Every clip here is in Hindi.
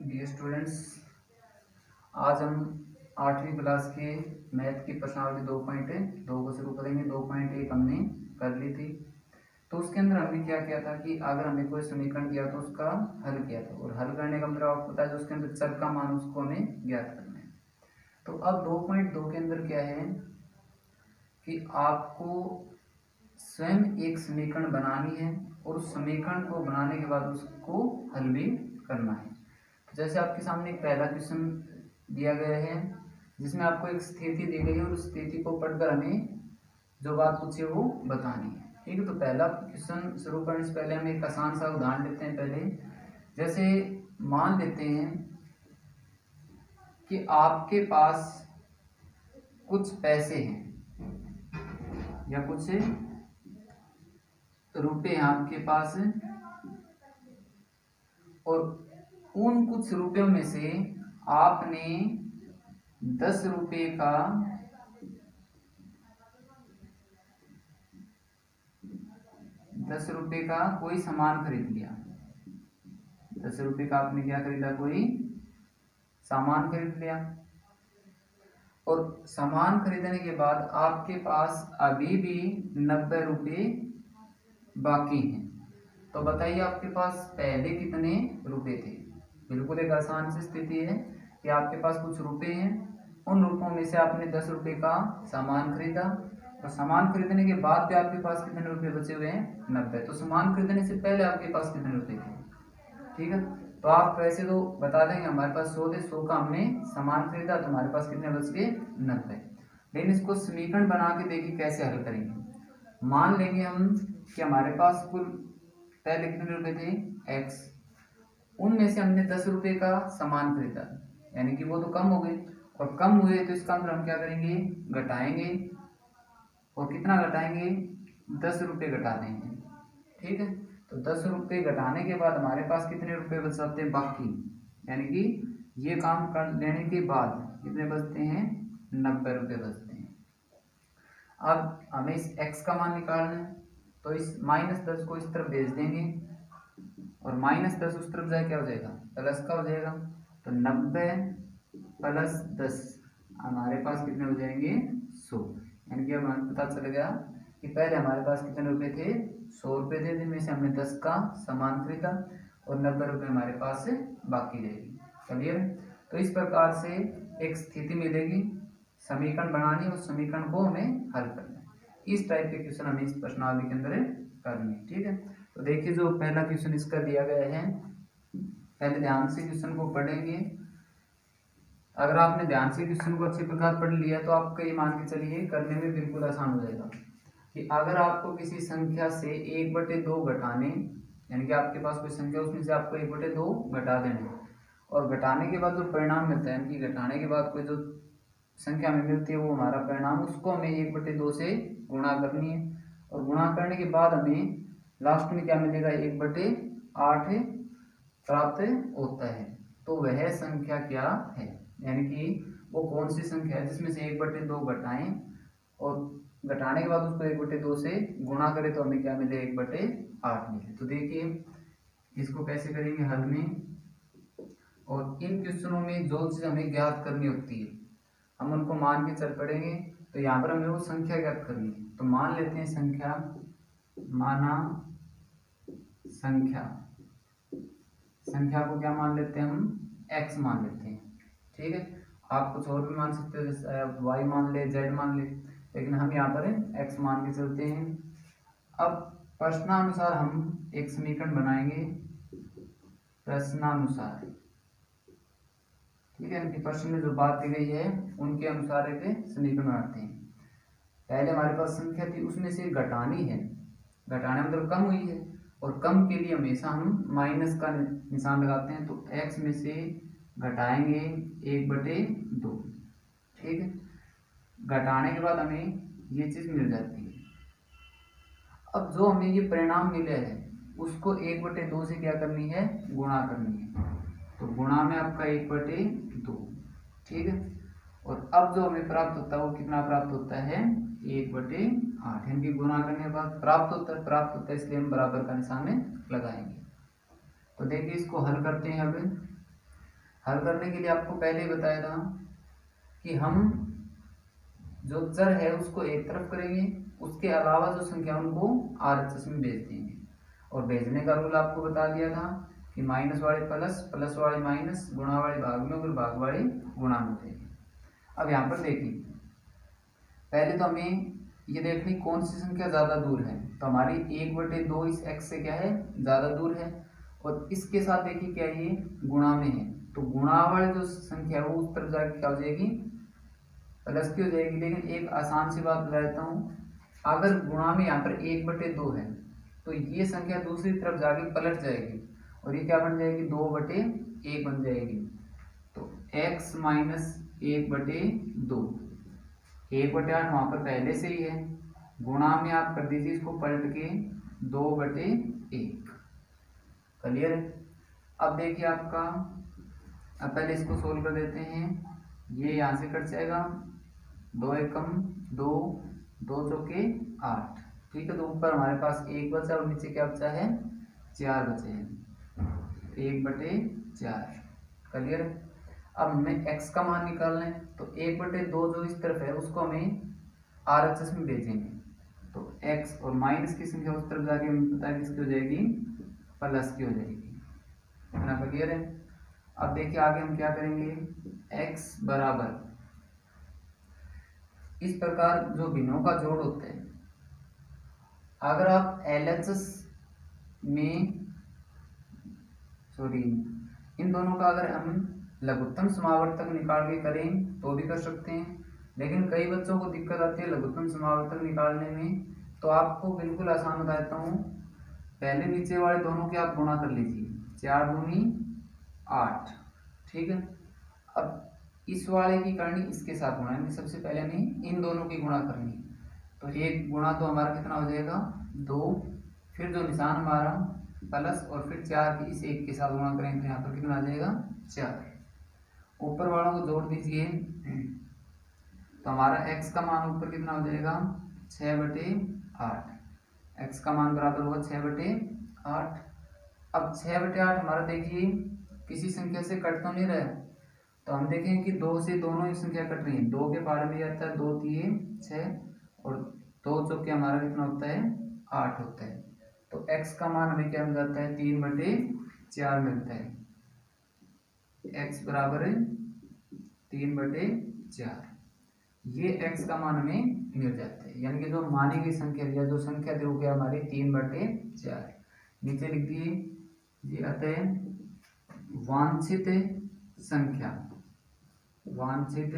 डियर स्टूडेंट्स, आज हम 8वीं क्लास के मैथ की प्रश्नावली 2.2 को शुरू करेंगे। 2.1 हमने कर ली थी। तो उसके अंदर हमने क्या किया था कि अगर हमें कोई समीकरण दिया तो उसका हल किया था, और हल करने का मतलब आपको पता है जो उसके अंदर चर का मान उसको हमें ज्ञात करना है। तो अब 2.2 के अंदर क्या है कि आपको स्वयं एक समीकरण बनानी है और उस समीकरण को बनाने के बाद उसको हल भी करना है। तो जैसे आपके सामने एक पहला क्वेश्चन दिया गया है जिसमें आपको एक स्थिति दी गई है और उस स्थिति को पढ़कर हमें जो बात पूछी वो बतानी है। ठीक है, तो पहला क्वेश्चन शुरू करने से पहले हम एक आसान सा उदाहरण लेते हैं। पहले जैसे मान लेते हैं कि आपके पास कुछ पैसे हैं या कुछ रुपए हैं आपके पास, और उन कुछ रुपयों में से आपने 10 रुपए का कोई सामान खरीद लिया। 10 रुपए का आपने क्या खरीदा, कोई सामान खरीद लिया, और सामान खरीदने के बाद आपके पास अभी भी 90 रुपए बाकी हैं। तो बताइए आपके पास पहले कितने रुपए थे। बिल्कुल एक आसान सी स्थिति है कि आपके पास कुछ रुपए हैं, उन रुपयों में से आपने 10 रुपए का सामान खरीदा, और सामान खरीदने के बाद भी आपके पास कितने रुपए बचे हुए हैं, 90। तो सामान खरीदने से पहले आपके पास कितने रुपए थे। ठीक है, तो आप वैसे तो बता देंगे हमारे पास 100 थे, 100 का हमने सामान खरीदा तो हमारे पास कितने बच गए, 90। लेकिन इसको समीकरण बना के देखिए कैसे हल करेंगे। मान लेंगे हम कि हमारे पास कुल पहले कितने रुपए थे, x, उनमें से हमने 10 रुपए का सामान खरीदा, यानी कि वो तो कम हो गए, और कम हुए तो इसका मतलब हम क्या करेंगे, घटाएंगे, और कितना घटाएंगे, 10 रुपए घटा देंगे। ठीक है, तो 10 रुपए घटाने के बाद हमारे पास कितने रुपए बच जाते हैं बाकी, यानी कि ये काम कर लेने के बाद कितने बचते हैं, 90 रुपए बचते हैं। अब हमें इस x का मान निकालना है, तो इस -10 को इस तरफ भेज देंगे, और -10 उस तरफ जाए क्या हो जाएगा, प्लस का हो जाएगा। तो 90 + 10 हमारे पास कितने हो जाएंगे, 100। यानी कि हमें पता चल गया कि पहले हमारे पास कितने रुपए थे, 100 रुपए थे, जिनमें से हमने 10 का सामान खरीदा, और 90 रुपए हमारे पास बाकी रहेगी। क्लियर। तो इस प्रकार से एक स्थिति मिलेगी, समीकरण बनानी है, उस समीकरण को हमें हल करना है। इस टाइप के क्वेश्चन हमें इस प्रश्नावली के अंदर करनी है। ठीक है, तो देखिए जो पहला क्वेश्चन इसका दिया गया है, पहले ध्यान से क्वेश्चन को पढ़ेंगे। अगर आपने ध्यान से क्वेश्चन को अच्छे प्रकार पढ़ लिया तो आपका ये मान के चलिए करने में बिल्कुल आसान हो जाएगा कि अगर आपको किसी संख्या से 1/2 घटाने, यानी कि आपके पास कोई संख्या उसमें से आपको 1/2 घटा देना, और घटाने के बाद जो परिणाम मिलता है, यानी कि घटाने के बाद कोई जो संख्या में मिलती है वो हमारा परिणाम, उसको हमें 1/2 से गुणा करनी है, और गुणा करने के बाद हमें लास्ट में क्या मिलेगा, 1/8 प्राप्त होता है। तो वह संख्या क्या है, यानी कि वो कौन सी संख्या है जिसमें से 1/2 घटाएं, और घटाने के बाद उसको 1/2 से गुणा करें तो हमें क्या मिले, 1/8 मिले। तो देखिए इसको कैसे करेंगे हल में, और इन क्वेश्चनों में जो चीज हमें ज्ञात करनी होती है हम उनको मान के चल पड़ेंगे। तो यहाँ पर हमें वो संख्या ज्ञात करनी है, तो मान लेते हैं संख्या, माना संख्या को क्या मान लेते हैं हम, x मान लेते हैं। ठीक है, आप कुछ और भी मान सकते हो, जैसे y मान ले, z मान ले, लेकिन हम यहाँ पर x मान के चलते हैं। अब प्रश्नानुसार हम एक समीकरण बनाएंगे, प्रश्नानुसार। ठीक है, इनकी प्रश्न में जो बात दी गई है उनके अनुसार एक समीकरण बनाते हैं। पहले हमारे पास संख्या थी, उसमें से घटानी है, घटाने मतलब कम हुई है, और कम के लिए हमेशा हम माइनस का निशान लगाते हैं। तो x में से घटाएंगे 1/2। ठीक है, घटाने के बाद हमें ये चीज मिल जाती है। अब जो हमें ये परिणाम मिले है उसको 1/2 से क्या करनी है, गुणा करनी है। तो गुणा में आपका 1/2। ठीक है, और अब जो हमें प्राप्त होता है वो कितना प्राप्त होता है, 1/8। इनकी गुणा करने के बाद प्राप्त होता है, इसलिए हम बराबर का निशान लगाएंगे। तो देखिए इसको हल करते हैं। अब हल करने के लिए आपको पहले ही बताया था कि हम जो चर है उसको एक तरफ करेंगे, उसके अलावा जो संख्या उनको RHS में भेज देंगे। और भेजने का रूल आपको बता दिया था कि माइनस वाले प्लस, प्लस वाले माइनस, गुणा वाले भाग में और भाग वाले गुणा में देंगे। अब यहाँ पर देखिए, पहले तो हमें ये देखनी कौन सी संख्या ज़्यादा दूर है। तो हमारी 1/2 इस x से क्या है, ज़्यादा दूर है। और इसके साथ देखिए क्या ये गुणा में है, तो गुणा वाली जो संख्या है वो उस तरफ जाके क्या हो जाएगी, प्लस की हो जाएगी। लेकिन एक आसान सी बात बता देता हूँ, अगर गुणा में यहाँ पर 1/2 है तो ये संख्या दूसरी तरफ जाके पलट जाएगी और ये क्या बन जाएगी, 2/1 बन जाएगी। तो x माइनस 1/2, 1/8 वहाँ पर पहले से ही है, गुणा में आप कर दीजिए इसको पलट के 2/1। क्लियर है। अब देखिए आपका, अब पहले इसको सोल्व कर देते हैं। ये यहाँ से कट जाएगा, 2 एकम 2, 2 चौके 8। ठीक है, तो ऊपर हमारे पास 1 बचा और नीचे क्या बचा है, 4 बचे हैं, 1/4। क्लियर। अब हमें x का मान निकालना है, तो 1/2 जो इस तरफ है उसको हमें RHS में भेजेंगे। तो x और माइनस की संख्या उस तरफ जाके हमें पता है किसकी हो जाएगी, प्लस की हो जाएगी, है ना। क्लियर है। अब देखिए आगे हम क्या करेंगे, x बराबर, इस प्रकार जो भिन्नों का जोड़ होता है, अगर आप LHS में इन दोनों का अगर हम लघुत्तम समावर्तक निकाल के करें तो भी कर सकते हैं। लेकिन कई बच्चों को दिक्कत आती है लघुत्तम समावर्तक निकालने में, तो आपको बिल्कुल आसान बताता हूँ। पहले नीचे वाले दोनों के आप गुणा कर लीजिए, 4 दूनी 8। ठीक है। अब इस वाले की करनी इसके साथ गुणा, यानी सबसे पहले हमें इन दोनों की गुणा करनी। तो एक गुणा तो हमारा कितना हो जाएगा, 2, फिर जो निशान हमारा प्लस, और फिर 4 की इस 1 के साथ गुणा करेंगे तो यहाँ पर कितना आ जाएगा, 4। ऊपर वालों को जोड़ दीजिए, तो हमारा x का मान ऊपर कितना हो जाएगा, 6/8। x का मान बराबर होगा 6/8। अब 6/8 हमारा देखिए किसी संख्या से कट तो नहीं रहा है, तो हम देखेंगे कि 2 से दोनों ही संख्या कट रही है। 2 के पार में आता है 2 3 6 और 2 चौके हमारा कितना होता है, 8 होता है। तो x का मान हमें क्या मिल जाता है, 3/4 मिलता है। x बराबर है 3/4, ये x का मान हमें मिल जाता है। यानी कि जो मानी गई संख्या या जो संख्या दी गई हमारी 3/4। नीचे लिख दिए, ये अतः वांछित संख्या, वांछित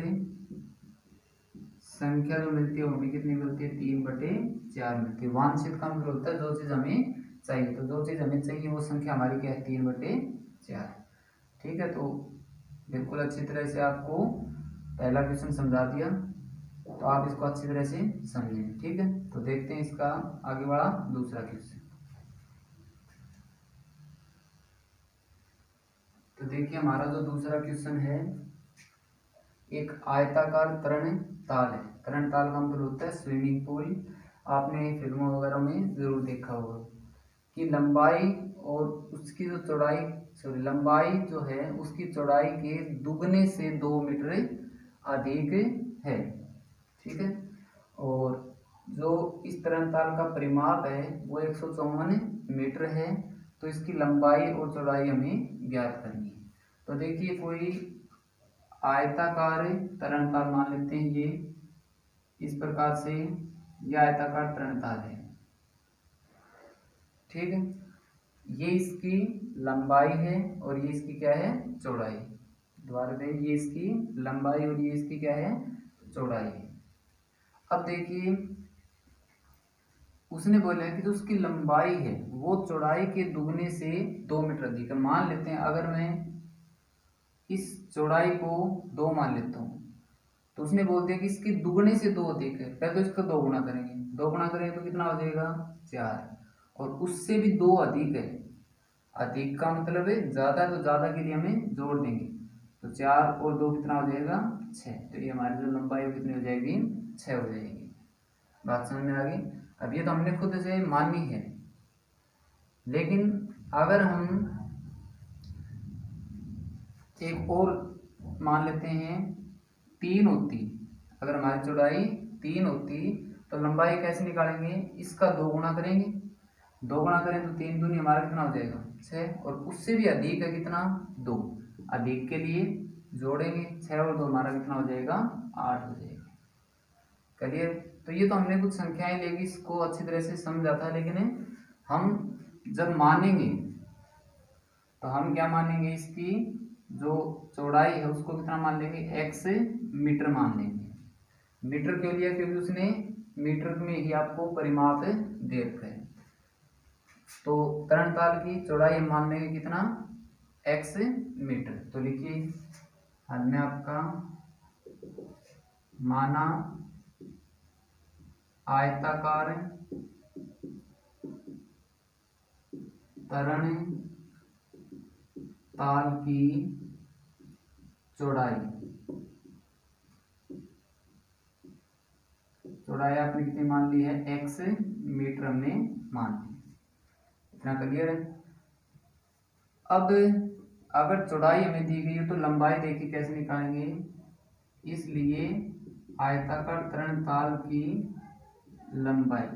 संख्या जो मिलती है हमें कितनी मिलती है, 3/4 मिलती है। वांछित का मतलब होता है जो चीज हमें चाहिए, तो जो चीज हमें चाहिए वो संख्या हमारी क्या है, 3/4। ठीक है, तो बिल्कुल अच्छी तरह से आपको पहला क्वेश्चन समझा दिया, तो आप इसको अच्छी तरह से समझें। ठीक है, तो देखते हैं इसका आगे बढ़ा दूसरा क्वेश्चन। तो देखिए हमारा जो दूसरा क्वेश्चन है, एक आयताकार तरण ताल है। तरण ताल का मतलब होता है स्विमिंग पूल। आपने फिल्मों वगैरह में जरूर देखा होगा कि लंबाई और उसकी जो चौड़ाई, लंबाई जो है उसकी चौड़ाई के दुगने से 2 मीटर अधिक है। ठीक है, और जो इस तरणताल का परिमाप है वो 154 मीटर है। तो इसकी लंबाई और चौड़ाई हमें ज्ञात करनी है। तो देखिए कोई आयताकार तरणताल मान लेते हैं, ये इस प्रकार से यह आयताकार तरणताल है। ठीक है, ये इसकी लंबाई है और ये इसकी क्या है, चौड़ाई। दोबारा दें, ये इसकी लंबाई और ये इसकी क्या है, चौड़ाई है। अब देखिए उसने बोला है कि जो उसकी लंबाई है वो चौड़ाई के दुगने से 2 मीटर अधिक है। मान लेते हैं अगर मैं इस चौड़ाई को 2 मान लेता हूँ, तो उसने बोल दिया कि इसके दुगने से 2 अधिक है। पहले तो इसका 2 गुना करेंगे, 2 गुना करेंगे तो कितना हो जाएगा, 4। और उससे भी 2 अधिक है, अधिक का मतलब है ज्यादा, तो ज्यादा के लिए हमें जोड़ देंगे, तो 4 और 2 कितना हो जाएगा, 6। तो ये हमारी जो लंबाई है कितनी हो जाएगी, 6 हो जाएगी। बात समझ में आ गई। अब ये तो हमने खुद से मानी है, लेकिन अगर हम एक और मान लेते हैं 3 होती, अगर हमारी चौड़ाई 3 होती तो लंबाई कैसे निकालेंगे, इसका 2 गुना करेंगे, 2 गुना करें तो 3 दूनी हमारा कितना हो जाएगा 6, और उससे भी अधिक है कितना 2, अधिक के लिए जोड़ेंगे 6 और 2 हमारा कितना हो जाएगा 8 हो जाएगा। क्लियर। तो ये तो हमने कुछ संख्याएं लेगी, इसको अच्छी तरह से समझ आता है, लेकिन हम जब मानेंगे तो हम क्या मानेंगे, इसकी जो चौड़ाई है उसको कितना मान लेंगे, x मीटर मान लेंगे। मीटर क्यों लिया, क्योंकि उसने मीटर में ही आपको परिमाप दे रखा है। तो तरणताल की चौड़ाई हम मान लेंगे कितना, x मीटर। तो लिखिए हल में आपका माना आयताकार तरण ताल की चौड़ाई आपने कितनी मान ली है, x मीटर हमने मान ली। इतना क्लियर है। अब अगर चौड़ाई हमें दी गई है तो लंबाई देखिए कैसे निकालेंगे, इसलिए आयताकार तरण ताल की लंबाई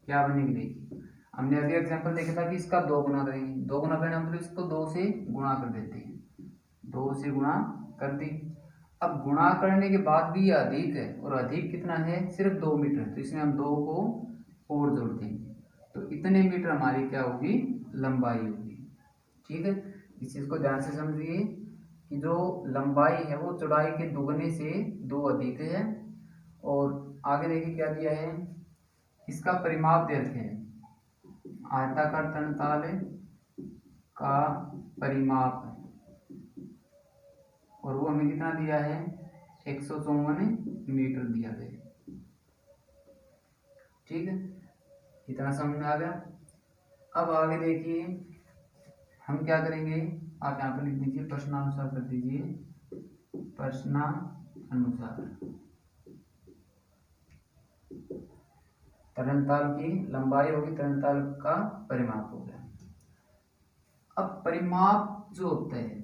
क्या बनेगी, देखिए हमने अभी एग्जांपल देखा था कि इसका 2 गुना करेंगे, 2 गुना करने मतलब इसको 2 से गुणा कर देते हैं, 2 से गुणा कर दी। अब गुणा करने के बाद भी ये अधिक है, और अधिक कितना है, सिर्फ 2 मीटर, तो इसमें हम 2 को और जोड़ देंगे, तो इतने मीटर हमारी क्या होगी, लंबाई होगी। ठीक है, इस चीज को ध्यान से समझिए कि जो लंबाई है वो चौड़ाई के दुगने से 2 अधिक है। और आगे देखिए क्या दिया है, इसका परिमाप दे रखे हैं, आयताकार तरणताल का परिमाप, और वो हमें कितना दिया है, 154 मीटर दिया गया। ठीक है, इतना समझ में आ गया। अब आगे देखिए हम क्या करेंगे, आप यहाँ पर लिख दीजिए प्रश्नानुसार कर दीजिए, प्रश्नानुसार तरणताल की लंबाई होगी, तरणताल का परिमाप हो गया। अब परिमाप जो होता है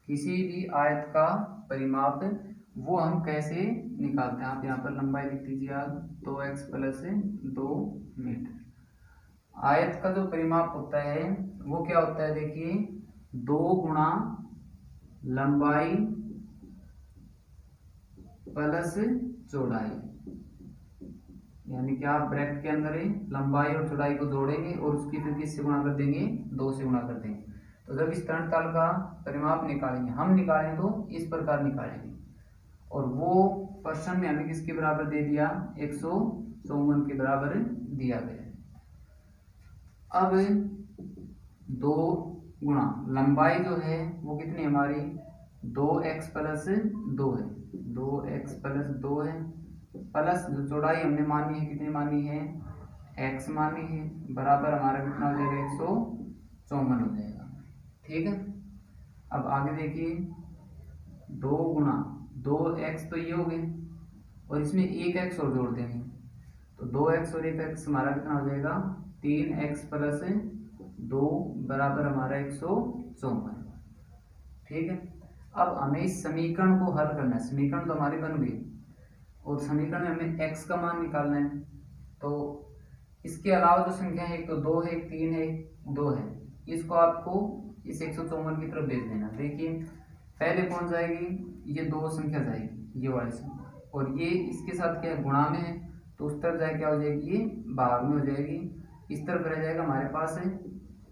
किसी भी आयत का परिमाप, वो हम कैसे निकालते हैं, आप यहाँ पर लंबाई लिख दीजिए आप 2x प्लस 2 मीटर। आयत का जो परिमाप होता है वो क्या होता है, देखिए 2 गुणा लंबाई प्लस चौड़ाई, यानी कि आप ब्रैकेट के अंदर लंबाई और चौड़ाई को जोड़ेंगे और उसकी फिर किससे गुणा कर देंगे, 2 से गुणा कर देंगे। तो जब इस तरणताल का परिमाप निकालेंगे, हम निकालें तो इस प्रकार निकालेंगे, और वो प्रश्न में हमें किसके बराबर दे दिया, 154 के बराबर दिया गया। अब 2 गुणा लंबाई जो है वो कितनी हमारी 2x प्लस 2 है, 2x प्लस 2 है, प्लस जो चौड़ाई हमने मानी है कितनी मानी है, x मानी है, बराबर हमारा कितना हो जाएगा 154 हो जाएगा। ठीक है, अब आगे देखिए 2 गुणा 2x तो ये हो गए, और इसमें 1x और जोड़ देंगे, तो 2x और 1x हमारा कितना हो जाएगा 3x प्लस 2 बराबर हमारा 154। ठीक है, अब हमें इस समीकरण को हल करना है, समीकरण तो हमारी बन गई, और समीकरण में हमें x का मान निकालना है। तो इसके अलावा जो संख्या है, एक तो 2 है, एक 3 है, एक 2 है, इसको आपको इस 154 की तरफ भेज देना। देखिए पहले कौन जाएगी, ये 2 संख्या जाएगी, ये वाली संख्या, और ये इसके साथ क्या है, गुणा में है, तो उस तरफ जाए क्या हो जाएगी, ये भाग में हो जाएगी, इस तरफ रह जाएगा हमारे पास है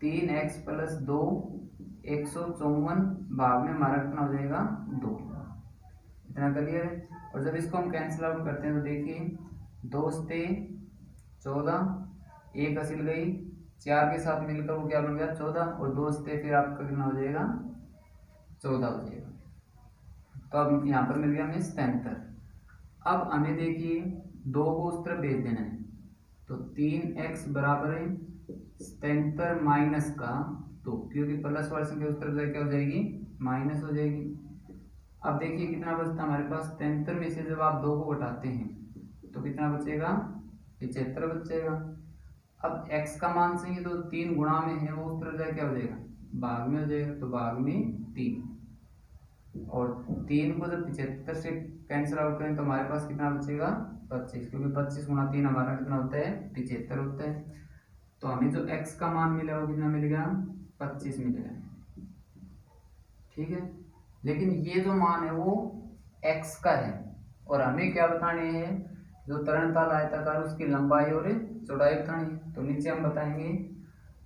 3x प्लस 2, 154 भाग में हमारा कितना हो जाएगा 2। इतना क्लियर है। और जब इसको हम कैंसिल आउट करते हैं तो देखिए 2 से 14, 1 हासिल गई, 4 के साथ मिलकर वो क्या बन गया 14, और 2 से फिर आपका कितना हो जाएगा 14 हो जाएगा। तो अब यहाँ पर मिल गया हमें 77। अब हमें देखिए 2 को उस तरफ भेज देना है, तो 3x बराबर है 77 माइनस का 2, क्योंकि प्लस वाली संख्या उस तरफ जाए क्या हो जाएगी, माइनस हो जाएगी। अब देखिए कितना बचता है हमारे पास, 73 में से जब आप 2 को घटाते हैं तो कितना बचेगा, 75 बचेगा। अब x का मान चाहिए तो 3 गुणा में है, वो उस तरफ जाए क्या हो जाएगा, भाग में हो जाएगा, तो भाग में 3। और 3 को जब 75 से कैंसिल आउट करें तो हमारे पास कितना बचेगा 25, क्योंकि 25 गुणा 3 हमारा कितना होता है 75 होता है। तो हमें जो x का मान मिला वो कितना मिलेगा 25 मिलेगा। ठीक है, लेकिन ये जो मान है वो x का है और हमें क्या बताने हैं, जो तरणताल आयताकार उसकी लंबाई और चौड़ाई बतानी है। तो नीचे हम बताएंगे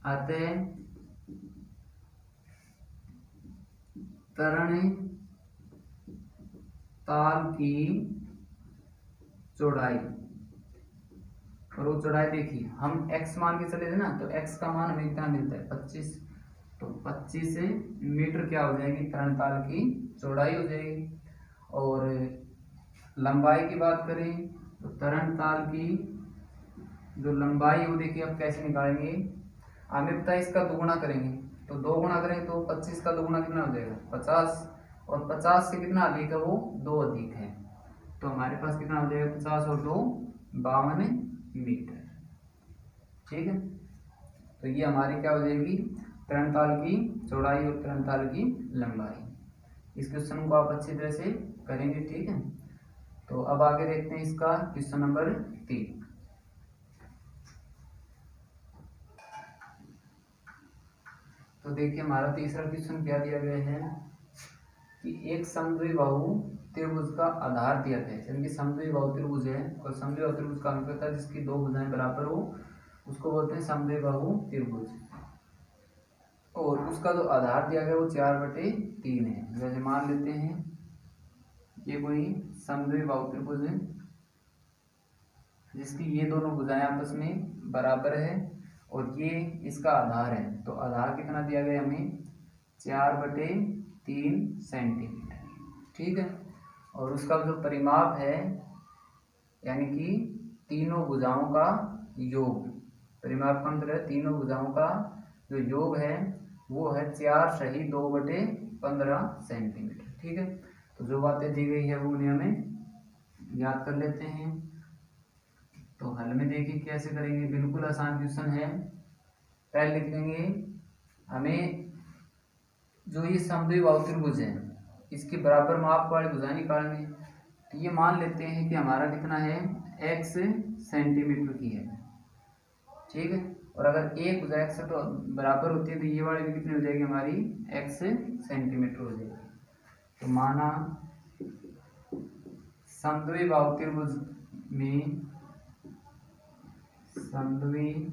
अतः तरणताल की चौड़ाई, और वो चौड़ाई देखिए हम x मान के चले थे ना, तो x का मान हमें कितना मिलता है 25, तो 25 मीटर क्या हो जाएगी तरणताल की चौड़ाई हो जाएगी। और लंबाई की बात करें तो तरणताल की जो लंबाई है वो देखिए अब कैसे निकालेंगे, हमें पता है इसका दोगुना करेंगे, तो 2 गुना करेंगे तो 25 का दोगुना कितना हो जाएगा 50, और 50 से कितना अधिक है वो 2 अधिक है, तो हमारे पास कितना हो जाएगा 50 और 2 52 मीटर। ठीक है, तो ये हमारी क्या हो जाएगी तरणताल की चौड़ाई और तरणताल की लंबाई। इस क्वेश्चन को आप अच्छी तरह से करेंगे। ठीक है, तो अब आगे देखते हैं इसका क्वेश्चन नंबर 3। तो देखिए हमारा तीसरा क्वेश्चन क्या दिया गया है कि एक समद्विबाहु त्रिभुज का आधार दिया गया है, यानी कि समद्विबाहु त्रिभुज है और समद्विबाहु त्रिभुज का अनुपात है जिसकी 2 भुजाएं बराबर हो उसको बोलते हैं समद्विबाहु त्रिभुज, और उसका जो आधार दिया गया वो 4/3 है। जैसे मान लेते हैं ये कोई समद्विबाहु त्रिभुज है जिसकी ये दोनों भुजाएं आपस में बराबर है और ये इसका आधार है, तो आधार कितना दिया गया हमें 4/3 सेंटीमीटर। ठीक है, और उसका जो परिमाप है यानी कि तीनों भुजाओं का योग, परिमाप का मतलब है तीनों भुजाओं का जो योग है वो है 4/2/15 सेंटीमीटर। ठीक है, तो जो बातें दी गई है वो उन्हें हमें याद कर लेते हैं। तो हल में देखिए कैसे करेंगे, बिल्कुल आसान क्वेश्चन है। पहले लिख देंगे हमें जो ये समद्विबाहु त्रिभुज है इसके बराबर माप वाली भुजाएं निकालनी है। तो ये मान लेते हैं कि हमारा कितना है x सेंटीमीटर की है। ठीक है, और अगर एक भुजा x से तो बराबर होती है तो ये वाली भी कितनी हो जाएगी हमारी x सेंटीमीटर हो जाएगी। तो माना समद्विबाहु त्रिभुज में समद्विबाहु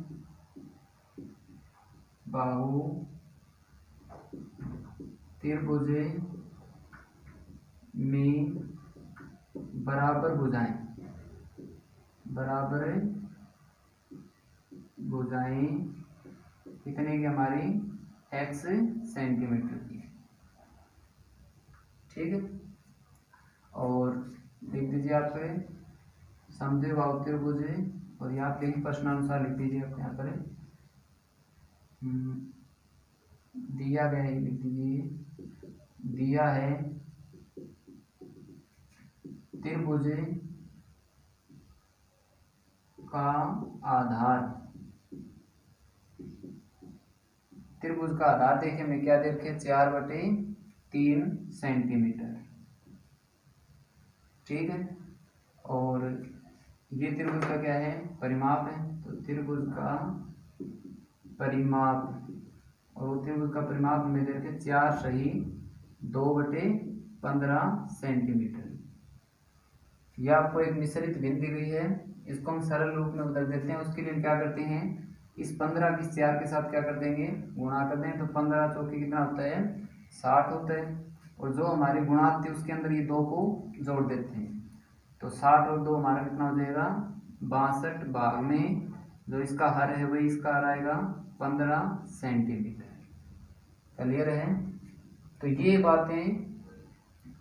त्रिभुज में बराबर भुजाएं कितने की हमारी x सेंटीमीटर की। ठीक है, और लिख दीजिए आप समद्विबाहु त्रिभुज और यहाँ पे प्रश्नानुसार लिख दीजिए आप यहाँ पर दिया गया है, लिख दीजिए दिया है त्रिभुज का आधार, त्रिभुज का आधार देखिए मैं क्या देखे 4/3 सेंटीमीटर। ठीक है, और ये त्रिभुज का क्या है परिमाप है, तो त्रिभुज का परिमाप, और वो त्रिभुज का परिमाप में देखे 4/2/15 सेंटीमीटर। यह आपको एक मिश्रित भिन्न दी गई है, इसको हम सरल रूप में बदल देते हैं। उसके लिए क्या करते हैं इस 15 की 4 के साथ क्या कर देंगे गुणा कर दें, तो 15 चौके कितना होता है 60 होता है, और जो हमारी गुणांक थी उसके अंदर ये 2 को जोड़ देते हैं, तो 60 और 2 हमारा कितना हो जाएगा 62 भाग में जो इसका हर है वही इसका हर आएगा 15 सेंटीमीटर। क्लियर है, तो ये बातें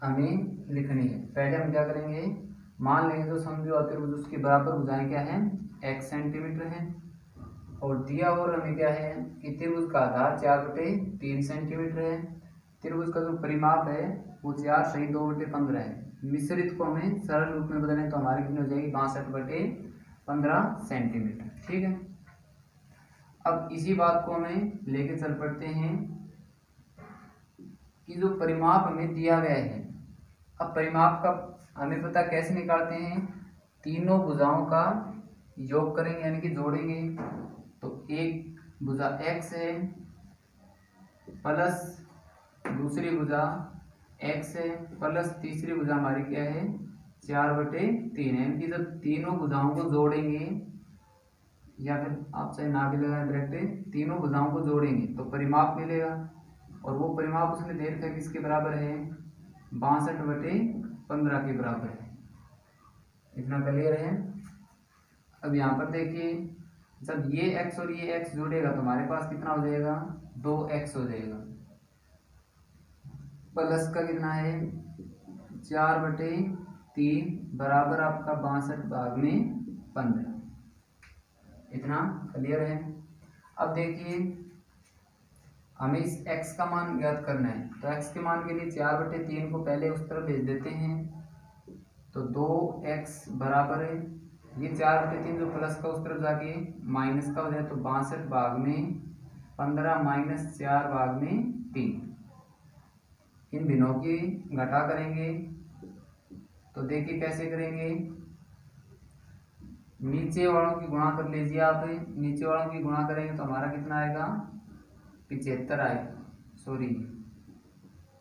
हमें लिखनी है। पहले हम क्या करेंगे मान लेंगे जो समद्विबाहु त्रिभुज उसके बराबर भुजाएं क्या है x सेंटीमीटर है, और दिया और हमें क्या है कि त्रिभुज का आधार 4/3 सेंटीमीटर है, त्रिभुज का जो परिमाप है वो 4/2/15 है। मिश्रित को हमें सरल रूप में बदलें तो हमारी कितनी हो जाएगी 62/15 सेंटीमीटर। ठीक है, अब इसी बात को हमें लेके चल पड़ते हैं कि जो परिमाप हमें दिया गया है, अब परिमाप का हमें पता कैसे निकालते हैं, तीनों भुजाओं का योग करेंगे यानी कि जोड़ेंगे। तो एक भुजा x है प्लस दूसरी भुजा x है प्लस तीसरी भुजा हमारी क्या है 4/3 है। यानी कि जब तीनों भुजाओं को जोड़ेंगे, या फिर आप चाहे ना भी लगाएं डायरेक्ट, तीनों भुजाओं को जोड़ेंगे तो परिमाप मिलेगा। और वो परिमाप उसने दे रखा है किसके बराबर है, 62/15 के बराबर है। इतना क्लियर है। अब यहाँ पर देखिए, जब ये x और ये x जुड़ेगा तो हमारे पास कितना हो जाएगा, 2x हो जाएगा। प्लस का कितना है 4/3 बराबर आपका 62/15। इतना क्लियर है। अब देखिए, हमें इस x का मान ज्ञात करना है, तो x के मान के लिए 4/3 को पहले उस तरफ भेज देते हैं, तो 2x बराबर है, ये 4/3 जो प्लस का उस तरफ जाके माइनस का हो जाए तो 62/15 माइनस 4/3। इन भिन्नों की घटा करेंगे तो देखिए कैसे करेंगे, नीचे वालों की गुणा कर लीजिए आप, नीचे वालों की गुणा करेंगे तो हमारा कितना आएगा 75 आएगा, सॉरी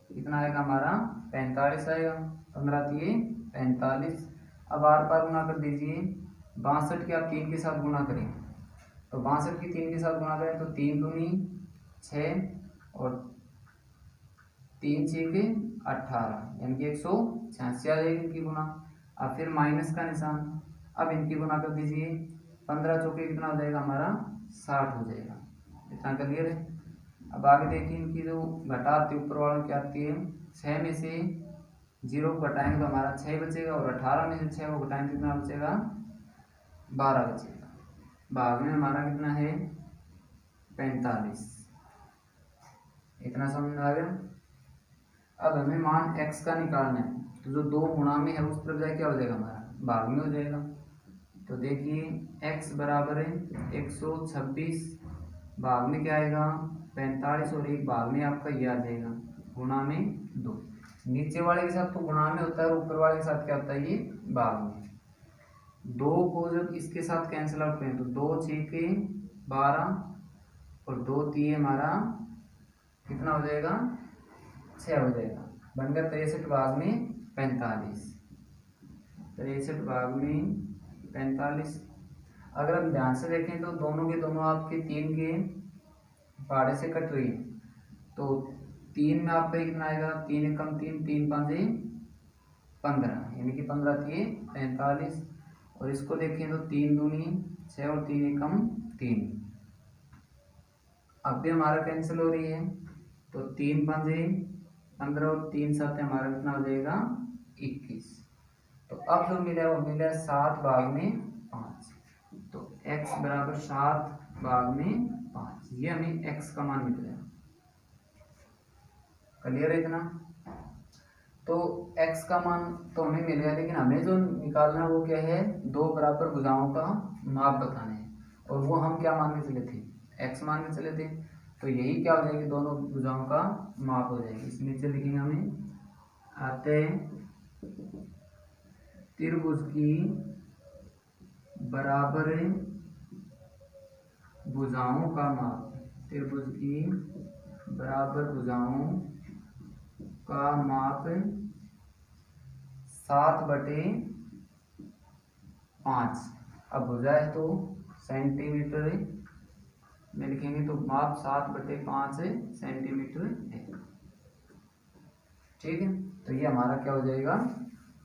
कितना आएगा हमारा 45 आएगा, 15×3 = 45। अब आर पार गुणा कर दीजिए, 62 के आप 3 के साथ गुणा करें तो 62 की 3 के साथ गुणा करें तो 3 दूनी 6 और 3 6 के 18, यानी कि 186 आ जाएगी इनकी गुणा। अब फिर माइनस का निशान, अब इनकी गुणा कर दीजिए, 15 चौके कितना हो जाएगा हमारा 60 हो जाएगा। इतना क्लियर है। अब आगे देखिए, इनकी जो घटा आती है ऊपर वालों की आती है, 6 में से 0 को घटाएंगे तो हमारा 6 बचेगा, और 18 में से 6 को घटाएंगे कितना बचेगा 12 बचेगा। भाग में हमारा कितना है 45। इतना समझ में आ गया। अब हमें मान x का निकालना है, तो जो 2 गुणा में है उस तरफ जाए क्या हो जाएगा हमारा भाग में हो जाएगा। तो देखिए x बराबर है 126, भाग में क्या आएगा 45, और एक भाग में आपका ये आ जाएगा गुणा में 2। नीचे वाले के साथ तो गुणा में होता है और ऊपर वाले के साथ क्या होता है ये भाग में। 2 को जब इसके साथ कैंसिल आउट करें तो 2 6 के 12 और 2 3 हमारा कितना हो जाएगा 6 हो जाएगा, बनकर 63 भाग में 45, 63 भाग में 45। अगर हम ध्यान से देखें तो दोनों के दोनों आपके 3 के पहाड़े से कट रही है, तो 3 में आपका कितना आएगा 3 एकम 3 3 5 15, यानी कि 15 3 45। और इसको देखें तो 3 दूनी 6 और 3 एकम 3, अब भी हमारा कैंसिल हो रही है, तो 3 5 15 और 3 7 हमारा कितना हो जाएगा 21। तो अब जो मिला वो मिला 7 भाग में 5, तो x बराबर 7 भाग में 5, ये हमें x का मान निकलेगा। क्लियर है इतना। तो x का मान तो हमें मिल गया, लेकिन हमें जो निकालना है वो क्या है, 2 बराबर भुजाओं का माप बताना है, और वो हम क्या मान के चले थे x मान के चले थे, तो यही क्या हो जाएगी दोनों भुजाओं का माप हो जाएगी। इस नीचे लिखेंगे हमें आते त्रिभुज की बराबर भुजाओं का माप, त्रिभुज की बराबर भुजाओं का माप 7/5। अब भुजा है तो सेंटीमीटर में लिखेंगे, तो माप 7/5 सेंटीमीटर है। ठीक है, तो ये हमारा क्या हो जाएगा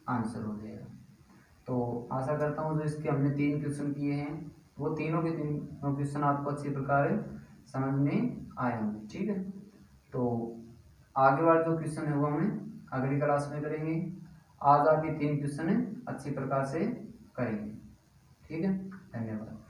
आंसर हो जाएगा। तो आशा करता हूँ जो इसके हमने 3 क्वेश्चन किए हैं वो तीनों के 3 क्वेश्चन आपको अच्छी प्रकार समझ में आए होंगे। ठीक है, तो आगे वाले जो क्वेश्चन है वो हमें अगली क्लास में करेंगे। आज आप ये 3 क्वेश्चन अच्छी प्रकार से करेंगे। ठीक है, धन्यवाद।